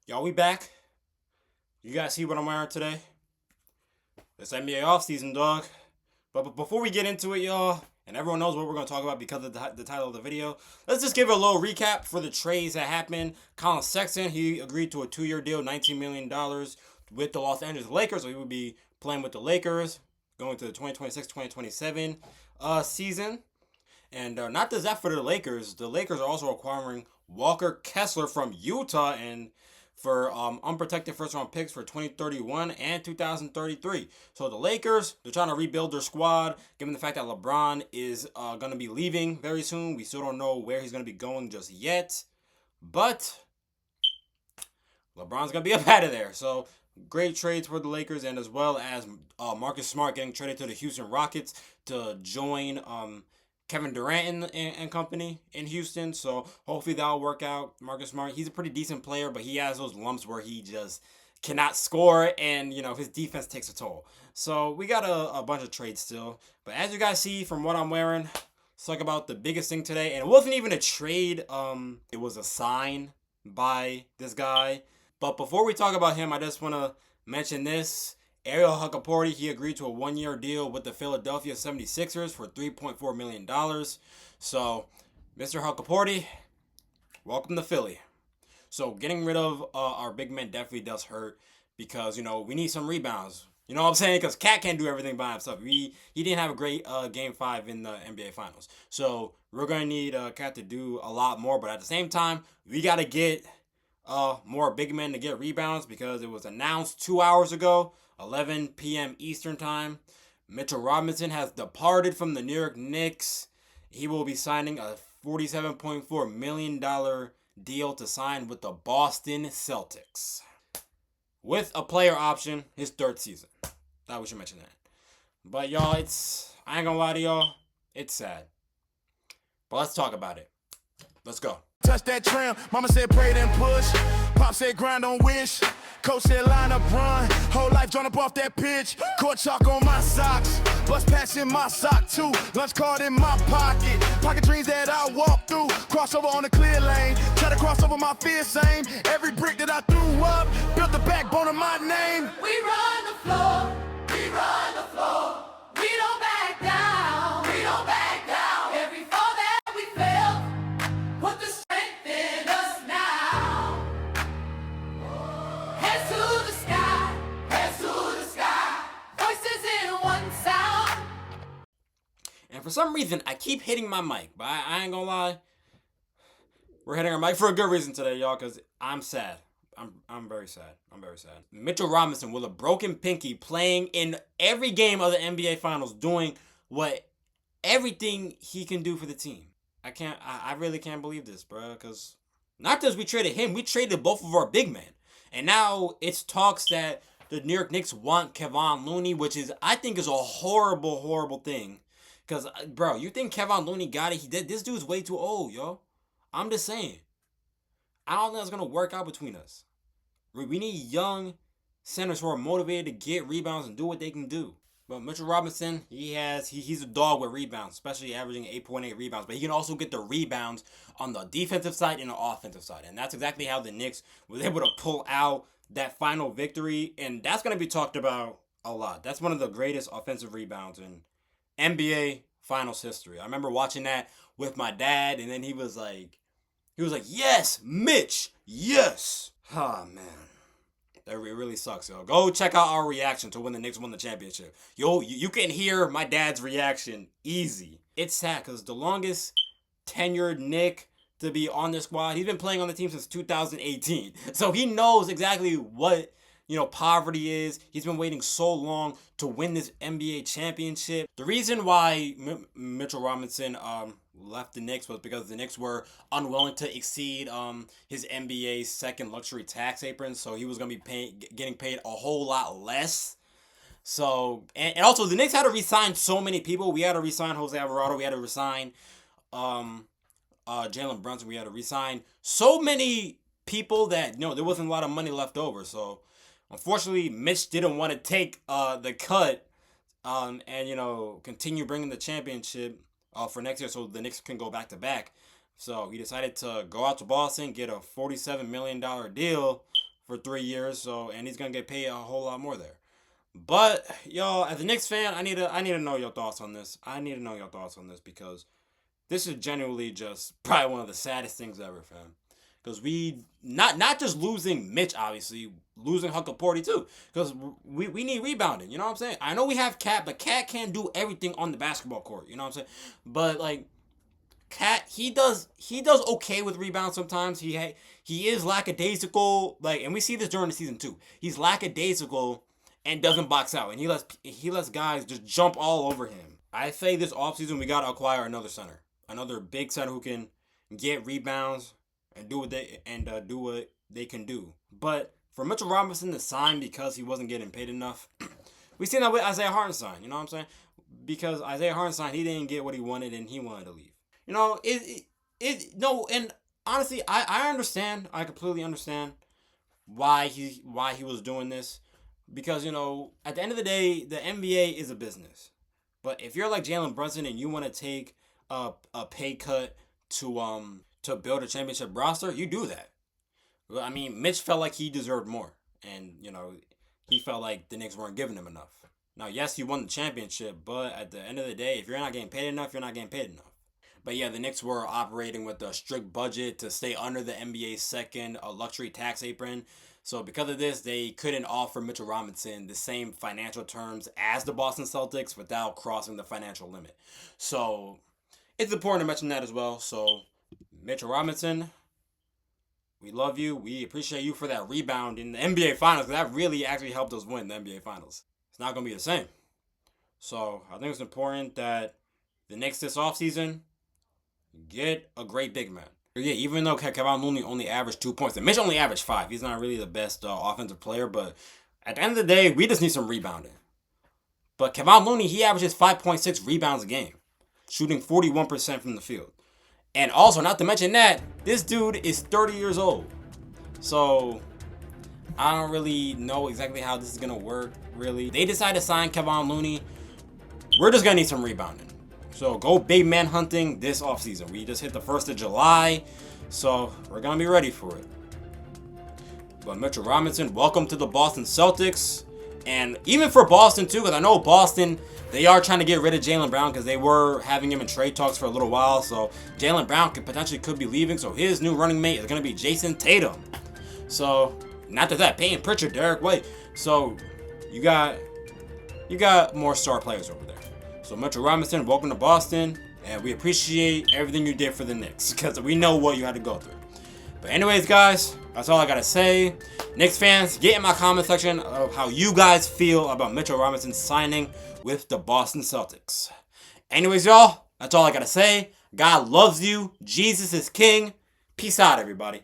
Y'all, we back. You guys see what I'm wearing today? It's NBA offseason, dog. But before we get into it, y'all, and everyone knows what we're going to talk about because of the title of the video, let's just give a little recap for the trades that happened. Colin Sexton, he agreed to a 2-year deal, $19 million with the Los Angeles Lakers. So he would be playing with the Lakers going to the 2026-2027 season. And not just that for the Lakers are also acquiring Walker Kessler from Utah and for unprotected first-round picks for 2031 and 2033. So the Lakers, they're trying to rebuild their squad, given the fact that LeBron is going to be leaving very soon. We still don't know where he's going to be going just yet. But LeBron's going to be up out of there. So great trades for the Lakers, and as well as Marcus Smart getting traded to the Houston Rockets to join Kevin Durant and company in Houston. So hopefully that'll work out. Marcus Smart, he's a pretty decent player, but he has those lumps where he just cannot score, and his defense takes a toll. So we got a bunch of trades still. But as you guys see from what I'm wearing, let's talk about the biggest thing today. And it wasn't even a trade. It was a sign by this guy. But before we talk about him, I just want to mention this. Ariel Huckaporty, he agreed to a 1-year deal with the Philadelphia 76ers for $3.4 million. So, Mr. Huckaporty, welcome to Philly. So, getting rid of our big men definitely does hurt because, we need some rebounds. You know what I'm saying? Because Cat can't do everything by himself. He didn't have a great Game 5 in the NBA Finals. So, we're going to need Cat to do a lot more. But at the same time, we got to get more big men to get rebounds because it was announced 2 hours ago. 11 p.m. Eastern Time. Mitchell Robinson has departed from the New York Knicks. He will be signing a $47.4 million deal to sign with the Boston Celtics, with a player option his third season. Thought we should mention that. But y'all, I ain't gonna lie to y'all, it's sad. But let's talk about it. Let's go. Touch that tram. Mama said pray then push. Pop said grind on wish. Coach said line up run. Whole life drawn up off that pitch. Court chalk on my socks. Bus pass in my sock too. Lunch card in my pocket. Pocket dreams that I walk through. Crossover on the clear lane. Try to cross over my fear same. Every brick that I threw up built the backbone of my name. We run the floor. We run the floor. We don't back down. We don't back down. Every fall that we felt, put the strength in us now. Heads to the sky. Heads to the sky. Voices in one sound. And for some reason, I keep hitting my mic. But I ain't gonna lie. We're hitting our mic for a good reason today, y'all, because I'm sad. I'm very sad. I'm very sad. Mitchell Robinson with a broken pinky playing in every game of the NBA Finals, doing everything he can do for the team. I really can't believe this, bro, because not just we traded him, we traded both of our big men. And now it's talks that the New York Knicks want Kevon Looney, which I think is a horrible, horrible thing. Because, bro, you think Kevon Looney got it? This dude's way too old, yo. I'm just saying. I don't think it's going to work out between us. We need young centers who are motivated to get rebounds and do what they can do. But Mitchell Robinson, he's a dog with rebounds, especially averaging 8.8 rebounds. But he can also get the rebounds on the defensive side and the offensive side. And that's exactly how the Knicks was able to pull out that final victory. And that's going to be talked about a lot. That's one of the greatest offensive rebounds in NBA Finals history. I remember watching that with my dad, and then he was like, yes, Mitch, yes. Oh, man. That really sucks, yo. Go check out our reaction to when the Knicks won the championship. Yo, you can hear my dad's reaction easy. It's sad because the longest tenured Knick to be on the squad, he's been playing on the team since 2018. So he knows exactly what, poverty is. He's been waiting so long to win this NBA championship. The reason why Mitchell Robinson left the Knicks was because the Knicks were unwilling to exceed his NBA's second luxury tax apron, so he was going to be getting paid a whole lot less. So, and also the Knicks had to re-sign so many people. We had to re-sign Jose Alvarado. We had to re-sign Jalen Brunson. We had to re-sign so many people that there wasn't a lot of money left over. So, unfortunately, Mitch didn't want to take the cut and continue bringing the championship for next year so the Knicks can go back to back. So he decided to go out to Boston, get a $47 million deal for 3 years. So, and he's gonna get paid a whole lot more there. But y'all, as a Knicks fan, I need to know your thoughts on this. I need to know your thoughts on this because this is genuinely just probably one of the saddest things ever, fam. Because we not just losing Mitch, obviously, losing Huckaporty too. Because we need rebounding. You know what I'm saying? I know we have Cat, but Cat can't do everything on the basketball court. You know what I'm saying? But like Cat, he does okay with rebounds sometimes. He is lackadaisical, like, and we see this during the season too. He's lackadaisical and doesn't box out, and he lets guys just jump all over him. I say this offseason we gotta acquire another center, another big center who can get rebounds and do what they can do. But for Mitchell Robinson to sign because he wasn't getting paid enough, we seen that with Isaiah Hartenstein. You know what I'm saying? Because Isaiah Hartenstein, he didn't get what he wanted and he wanted to leave. You know, no, and honestly, I understand. I completely understand why he was doing this. Because, you know, at the end of the day, the NBA is a business. But if you're like Jalen Brunson and you want to take a pay cut to build a championship roster, you do that. I mean, Mitch felt like he deserved more. And, you know, he felt like the Knicks weren't giving him enough. Now, yes, he won the championship, but at the end of the day, if you're not getting paid enough, you're not getting paid enough. But yeah, the Knicks were operating with a strict budget to stay under the NBA's second luxury tax apron. So because of this, they couldn't offer Mitchell Robinson the same financial terms as the Boston Celtics without crossing the financial limit. So it's important to mention that as well. So Mitchell Robinson, we love you. We appreciate you for that rebound in the NBA Finals, because that really actually helped us win the NBA Finals. It's not going to be the same. So I think it's important that the Knicks this offseason get a great big man. Yeah, even though Kevon Looney only averaged 2 points, and Mitch only averaged 5. He's not really the best offensive player, but at the end of the day, we just need some rebounding. But Kevon Looney, he averages 5.6 rebounds a game, shooting 41% from the field. And also, not to mention that, this dude is 30 years old. So I don't really know exactly how this is going to work, really. They decided to sign Kevon Looney. We're just going to need some rebounding. So go big man hunting this offseason. We just hit the 1st of July, so we're going to be ready for it. But Mitchell Robinson, welcome to the Boston Celtics. And even for Boston, too, because I know Boston, they are trying to get rid of Jaylen Brown because they were having him in trade talks for a little while. So Jaylen Brown could be leaving. So his new running mate is going to be Jason Tatum. So, not that, Peyton Pritchard, Derek White. So you got more star players over there. So Mitchell Robinson, welcome to Boston, and we appreciate everything you did for the Knicks because we know what you had to go through. But anyways, guys, that's all I gotta say. Knicks fans, get in my comment section of how you guys feel about Mitchell Robinson signing with the Boston Celtics. Anyways, y'all, that's all I gotta say. God loves you. Jesus is king. Peace out, everybody.